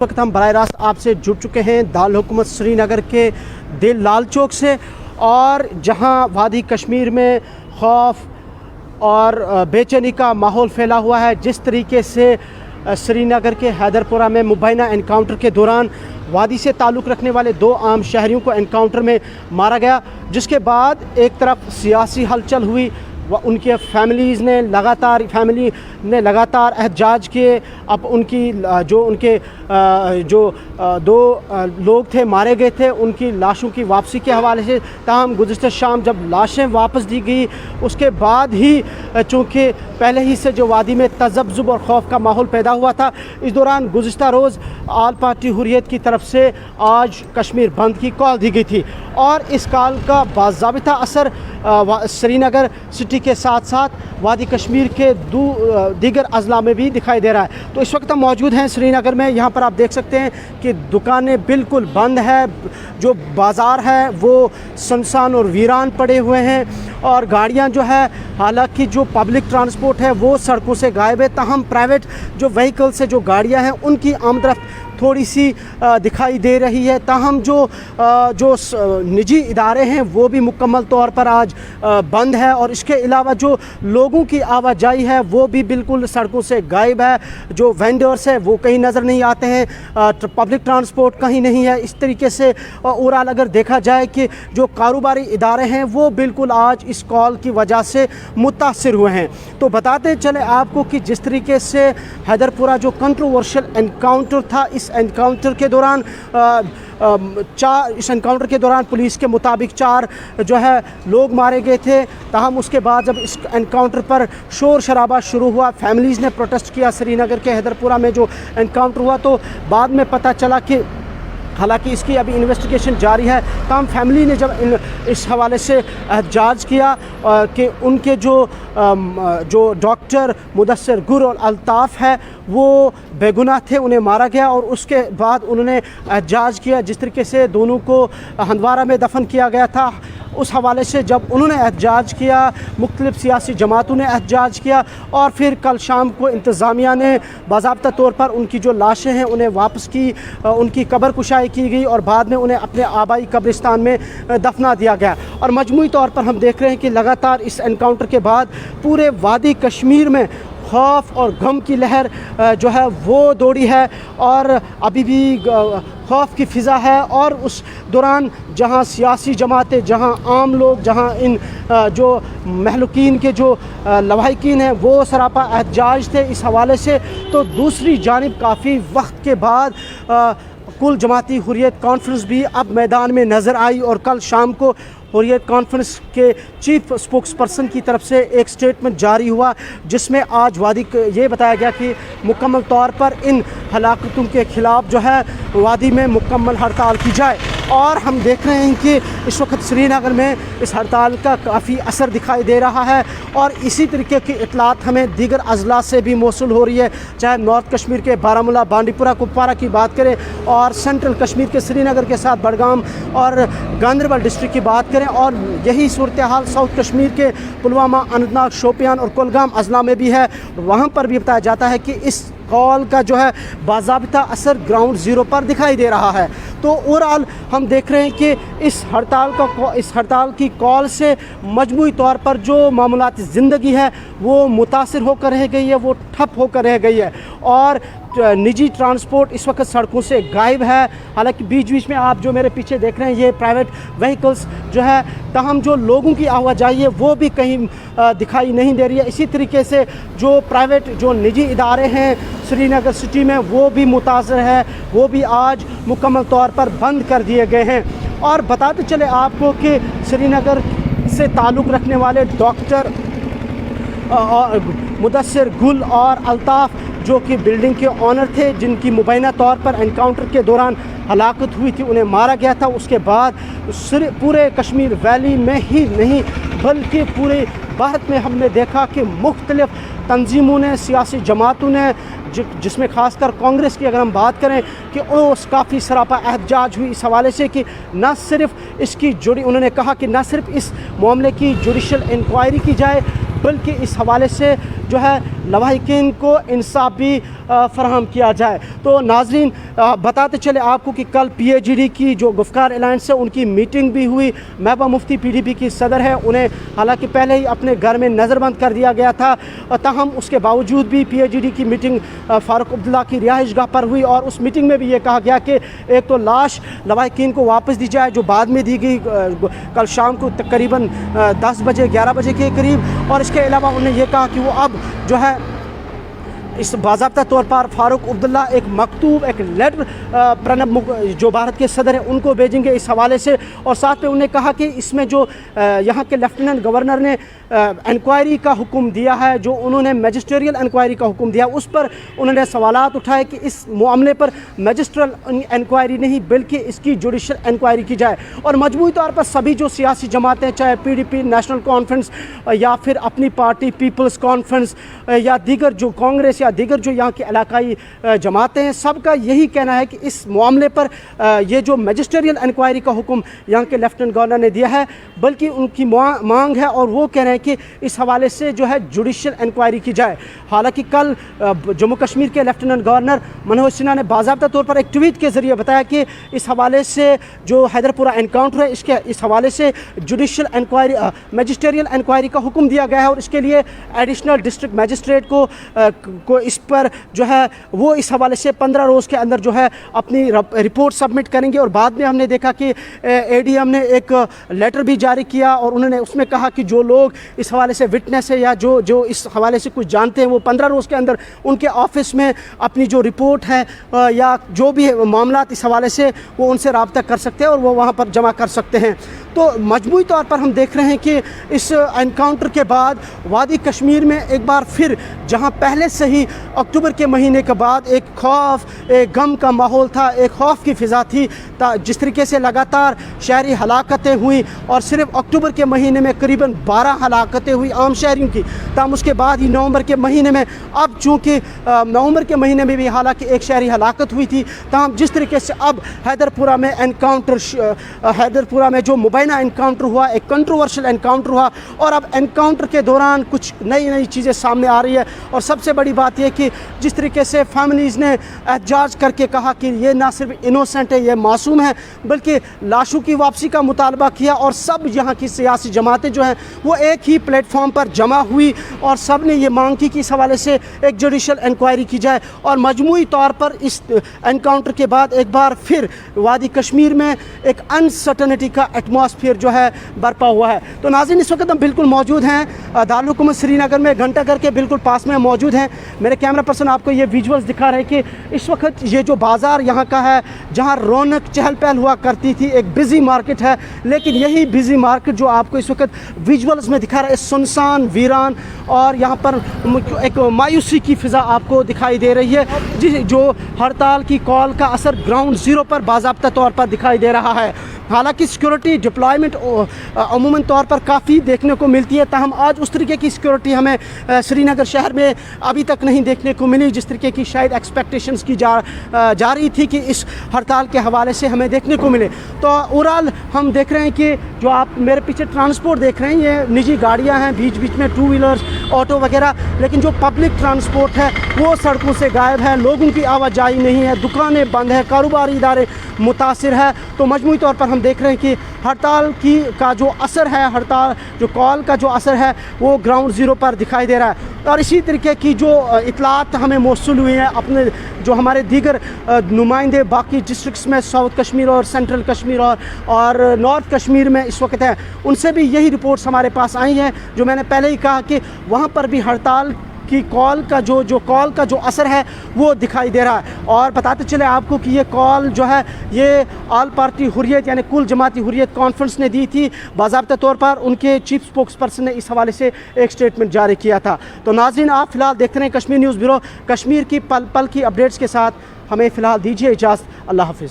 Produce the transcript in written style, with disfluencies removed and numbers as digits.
वक्त हम बराह रास्त आपसे जुड़ चुके हैं दारुल हुकूमत श्रीनगर के दिल लाल चौक से, और जहां वादी कश्मीर में खौफ और बेचैनी का माहौल फैला हुआ है। जिस तरीके से श्रीनगर के हैदरपुरा में मुबैना एनकाउंटर के दौरान वादी से ताल्लुक़ रखने वाले 2 आम शहरियों को एनकाउंटर में मारा गया, जिसके बाद एक तरफ सियासी हलचल हुई, उनके फैमिली ने लगातार एहतजाज किए। अब उनकी जो 2 लोग थे मारे गए थे, उनकी लाशों की वापसी के हवाले से, ताहम गुज़िश्ता शाम जब लाशें वापस दी गई उसके बाद ही, चूँकि पहले ही से जो वादी में तज़ब्ज़ुब और खौफ का माहौल पैदा हुआ था, इस दौरान गुज़िश्ता रोज़ आल पार्टी हुर्रियत की तरफ से आज कश्मीर बंद की कॉल दी गई थी, और इस कॉल का बाज़ाबिता असर श्रीनगर सिटी के साथ साथ वादी कश्मीर के दीगर अजला में भी दिखाई दे रहा है। तो इस वक्त हम मौजूद हैं श्रीनगर में। यहाँ पर आप देख सकते हैं कि दुकानें बिल्कुल बंद है, जो बाज़ार है वो सुनसान और वीरान पड़े हुए हैं, और गाड़ियाँ जो है, हालांकि जो पब्लिक ट्रांसपोर्ट है वो सड़कों से गायब है, ताहम प्राइवेट जो व्हीकल से जो गाड़ियाँ हैं उनकी आमदरफ्त थोड़ी सी दिखाई दे रही है। ताहम जो निजी इदारे हैं वो भी मुकम्मल तौर पर आज बंद है, और इसके अलावा जो लोगों की आवाजाही है वो भी बिल्कुल सड़कों से गायब है। जो वेंडर्स है वो कहीं नज़र नहीं आते हैं, पब्लिक ट्रांसपोर्ट कहीं नहीं है। इस तरीके से ओवरऑल अगर देखा जाए कि जो कारोबारी इदारे हैं वो बिल्कुल आज इस कॉल की वजह से मुतासिर हुए हैं। तो बताते चले आपको कि जिस तरीके से हैदरपुरा जो कंट्रोवर्शियल एनकाउंटर था, इस एनकाउंटर के दौरान पुलिस के मुताबिक 4 जो है लोग मारे गए थे। ताहम उसके बाद जब इस एनकाउंटर पर शोर शराबा शुरू हुआ, फैमिलीज़ ने प्रोटेस्ट किया श्रीनगर के हैदरपुरा में जो एनकाउंटर हुआ, तो बाद में पता चला कि हालांकि इसकी अभी इन्वेस्टिगेशन जारी है। तमाम फैमिली ने जब इस हवाले से एहतजाज किया कि उनके जो डॉक्टर मुदस्सिर गुल और अल्ताफ़ है वो बेगुनाह थे, उन्हें मारा गया, और उसके बाद उन्होंने एहतजाज किया। जिस तरीके से दोनों को हंदवारा में दफन किया गया था, उस हवाले से जब उन्होंने एहतजाज किया, मुख्तलिफ सियासी जमातों ने एहतजाज किया, और फिर कल शाम को इंतज़ामिया ने बाज़ाब्ता तौर पर उनकी जो लाशें हैं उन्हें वापस की, उनकी कब्र कुशाई की गई, और बाद में उन्हें अपने आबाई कब्रिस्तान में दफना दिया गया। और मजमूई तौर पर हम देख रहे हैं कि लगातार इस एनकाउंटर के बाद पूरे वादी कश्मीर में खौफ और गम की लहर जो है वो दौड़ी है, और अभी भी खौफ की फ़िज़ा है। और उस दौरान जहां सियासी जमातें, जहां आम लोग, जहां इन जो महलुकीन के जो लवाहिकीन हैं वो सरापा एहतजाज थे इस हवाले से, तो दूसरी जानिब काफ़ी वक्त के बाद कुल जमाती हुर्रियत कॉन्फ्रेंस भी अब मैदान में नज़र आई, और कल शाम को हुर्रियत कॉन्फ्रेंस के चीफ स्पोक्स पर्सन की तरफ से एक स्टेटमेंट जारी हुआ, जिसमें आज वादी ये बताया गया कि मुकम्मल तौर पर इन हलाकतों के ख़िलाफ़ जो है वादी में मुकम्मल हड़ताल की जाए। और हम देख रहे हैं कि इस वक्त श्रीनगर में इस हड़ताल का काफ़ी असर दिखाई दे रहा है, और इसी तरीके की इतलात हमें दीगर अजला से भी मौसूल हो रही है, चाहे नॉर्थ कश्मीर के बारामूला, बांडीपुरा, कुपवारा की बात करें, और सेंट्रल कश्मीर के श्रीनगर के साथ बडगाम और गांदरबल डिस्ट्रिक्ट की बात करें, और यही सूरत हाल साउथ कश्मीर के पुलवामा, अनंतनाग, शोपियान और कुलगाम अजला में भी है। वहाँ पर भी बताया जाता है कि इस कॉल का जो है बाज़ाबिता असर ग्राउंड ज़ीरो पर दिखाई दे रहा है। तो ओवरऑल हम देख रहे हैं कि इस हड़ताल की कॉल से मजमूई तौर पर जो मामूलाती ज़िंदगी है वो मुतासिर होकर रह गई है, वो ठप होकर रह गई है, और निजी ट्रांसपोर्ट इस वक्त सड़कों से गायब है। हालांकि बीच बीच में आप जो मेरे पीछे देख रहे हैं ये प्राइवेट व्हीकल्स जो है, ताहम जो लोगों की आवाजाही है वो भी कहीं दिखाई नहीं दे रही है। इसी तरीके से जो प्राइवेट जो निजी इदारे हैं श्रीनगर सिटी में वो भी मुतासर है, वो भी आज मुकम्मल तौर पर बंद कर दिए गए हैं। और बताते चले आपको कि श्रीनगर से ताल्लुक़ रखने वाले डॉक्टर मुदस्सिर गुल और अल्ताफ़ जो कि बिल्डिंग के ऑनर थे, जिनकी मुबैना तौर पर एनकाउंटर के दौरान हलाकत हुई थी, उन्हें मारा गया था। उसके बाद पूरे कश्मीर वैली में ही नहीं बल्कि पूरे भारत में हमने देखा कि मुख्तलिफ तंजीमों ने, सियासी जमातों ने, जिसमें खासकर कांग्रेस की अगर हम बात करें कि काफ़ी सरापा एहतजाज हुई इस हवाले से कि न सिर्फ इसकी उन्होंने कहा कि न सिर्फ इस मामले की जुडिशल इंक्वायरी की जाए, बल्कि इस हवाले से जो है लवाहिकीन को इंसाफ भी फराहम किया जाए। तो नाजरीन बताते चले आपको कि कल PAGD की जो गुफ्कार अलायंस है उनकी मीटिंग भी हुई। महबूबा मुफ्ती PDP की सदर है, उन्हें हालांकि पहले ही अपने घर में नज़रबंद कर दिया गया था, ताहम उसके बावजूद भी PAGD की मीटिंग फ़ारूक अब्दुल्ला की रिहाइश गाह पर हुई और उस मीटिंग में भी ये कहा गया कि एक तो लाश लवाहिकीन को वापस दी जाए जो बाद में दी गई कल शाम को तकरीबन 10 बजे 11 बजे के करीब, और इसके अलावा उन्होंने ये कहा कि वो अब जो है इस बाज़ाब्ता तौर पर फ़ारूक अब्दुल्ला एक मकतूब एक लेटर प्रणब जो भारत के सदर हैं उनको भेजेंगे इस हवाले से। और साथ में उन्होंने कहा कि इसमें जो यहाँ के लेफ्टिनेंट गवर्नर ने इंक्वायरी का हुक्म दिया है, जो उन्होंने मैजिस्ट्रियल इंक्वायरी का हुक्म दिया, उस पर उन्होंने सवालात उठाए कि इस मामले पर मैजिस्ट्रियल इंक्वायरी नहीं बल्कि इसकी जुडिशल इंक्वायरी की जाए। और मजमूई तौर पर सभी जो सियासी जमातें, चाहे PDP नेशनल कॉन्फ्रेंस या फिर अपनी पार्टी पीपल्स कॉन्फ्रेंस या दीगर जो कांग्रेस या दीगर जो यहाँ की इलाकाई जमातें हैं, सबका यही कहना है कि इस मामले पर ये जो मैजिस्ट्रियल इंक्वायरी का हुक्म यहाँ के लेफ्टिनेंट गवर्नर ने दिया है, बल्कि उनकी मांग है और वो कह रहे हैं कि इस हवाले से जो है जुडिशल इंक्वायरी की जाए। हालांकि कल जम्मू कश्मीर के लेफ्टिनेंट गवर्नर मनोज सिन्हा ने बाज़ाब्ता तौर पर एक ट्वीट के ज़रिए बताया कि इस हवाले से जो हैदरपुरा एनकाउंटर है इस हवाले से जुडिशल इंक्वायरी मैजिस्ट्रियल इंक्वायरी का हुक्म दिया गया है और इसके लिए एडिशनल डिस्ट्रिक्ट मैजिस्ट्रेट को इस पर जो है वो इस हवाले से 15 रोज़ के अंदर जो है अपनी रिपोर्ट सबमिट करेंगे। और बाद में हमने देखा कि ADM ने एक लेटर भी जारी किया और उन्होंने उसमें कहा कि जो लोग इस हवाले से विटनेस है या जो इस हवाले से कुछ जानते हैं वो 15 रोज़ के अंदर उनके ऑफिस में अपनी जो रिपोर्ट है या जो भी मामला इस हवाले से वो उनसे रब्ता कर सकते हैं और वो वहाँ पर जमा कर सकते हैं। तो मजमूई तौर पर हम देख रहे हैं कि इस एनकाउंटर के बाद वादी कश्मीर में एक बार फिर जहां पहले से ही अक्टूबर के महीने के बाद एक खौफ एक गम का माहौल था, एक खौफ की फ़िज़ा थी, जिस तरीके से लगातार शहरी हलाकतें हुई और सिर्फ अक्टूबर के महीने में करीबन 12 हलाकतें हुई आम शहरियों की, तब उसके बाद ही नवंबर के महीने में, अब चूँकि नवंबर के महीने में भी हालांकि एक शहरी हलाकत हुई थी, तब जिस तरीके से अब हैदरपुरा में एनकाउंटर हैदरपुरा में जो मुबैना एनकाउंटर हुआ, एक कंट्रोवर्शियल एनकाउंटर हुआ और अब एनकाउंटर के दौरान कुछ नई चीज़ें सामने आ रही है। और सबसे बड़ी बात यह कि जिस तरीके से फैमिलीज़ ने एहतजाज करके कहा कि ये ना सिर्फ इनोसेंट है, ये मासूम है, बल्कि लाशों की वापसी का मुतालबा किया और सब यहाँ की सियासी जमातें जो हैं वो एक ही प्लेटफॉर्म पर जमा हुई और सब ने ये मांग की कि इस हवाले से एक जुडिशल इंक्वायरी की जाए। और मजमूई तौर पर इस एनकाउंटर के बाद एक बार फिर वादी कश्मीर में एक अनसर्टनिटी का एटमॉस्फेयर जो है बरपा हुआ है। तो नाज़रीन, इस वक्त हम बिल्कुल मौजूद हैं दारुल हुकूमत श्रीनगर में, घंटाघर के बिल्कुल पास में मौजूद हैं। मेरे कैमरा पर्सन आपको ये विजुअल्स दिखा रहे हैं कि इस वक्त ये जो बाज़ार यहाँ का है, जहाँ रौनक चहल पहल हुआ करती थी, एक बिज़ी मार्केट है, लेकिन यही बिज़ी मार्केट जो आपको इस वक्त विजुअल्स में दिखा रहा है सुनसान वीरान और यहाँ पर एक मायूसी की फ़िज़ा आपको दिखाई दे रही है, जो हड़ताल की कॉल का असर ग्राउंड ज़ीरो पर बाज़ाब्ता तौर पर दिखाई दे रहा है। हालांकि सिक्योरिटी डिप्लॉयमेंट अमूमन तौर पर काफ़ी देखने को मिलती है, ताहम आज उस तरीके की सिक्योरिटी हमें श्रीनगर शहर में अभी तक नहीं देखने को मिली जिस तरीके की शायद एक्सपेक्टेशंस की जा रही थी कि इस हड़ताल के हवाले से हमें देखने को मिले। तो ओवरऑल हम देख रहे हैं कि जो आप मेरे पीछे ट्रांसपोर्ट देख रहे हैं ये निजी गाड़ियाँ हैं, बीच बीच में 2 व्हीलर्स ऑटो वगैरह, लेकिन जो पब्लिक ट्रांसपोर्ट है वो सड़कों से गायब है, लोगों की आवाजाही नहीं है, दुकानें बंद है, कारोबारी इदारे मुतासिर है। तो मजमूई तौर पर हम देख रहे हैं कि हड़ताल का जो असर है, हड़ताल जो कॉल का जो असर है वो ग्राउंड ज़ीरो पर दिखाई दे रहा है। और इसी तरीके की जो इतलात हमें मौसूल हुई हैं अपने जो हमारे दीगर नुमाइंदे बाकी डिस्ट्रिक्ट्स में साउथ कश्मीर और सेंट्रल कश्मीर और नॉर्थ कश्मीर में इस वक्त हैं, उनसे भी यही रिपोर्ट्स हमारे पास आई हैं, जो मैंने पहले ही कहा कि वहाँ पर भी हड़ताल की कॉल का जो असर है वो दिखाई दे रहा है। और बताते चले आपको कि ये कॉल जो है ये ऑल पार्टी हुर्रियत यानी कुल जमाती हुर्रियत कॉन्फ्रेंस ने दी थी। बाज़ाब्ता तौर पर उनके चीफ स्पोक्स पर्सन ने इस हवाले से एक स्टेटमेंट जारी किया था। तो नाज़रीन, आप फ़िलहाल देखते रहें कश्मीर न्यूज़ ब्यूरो, कश्मीर की पल पल की अपडेट्स के साथ हमें फ़िलहाल दीजिए इजाज़त। अल्लाह हाफ़िज़।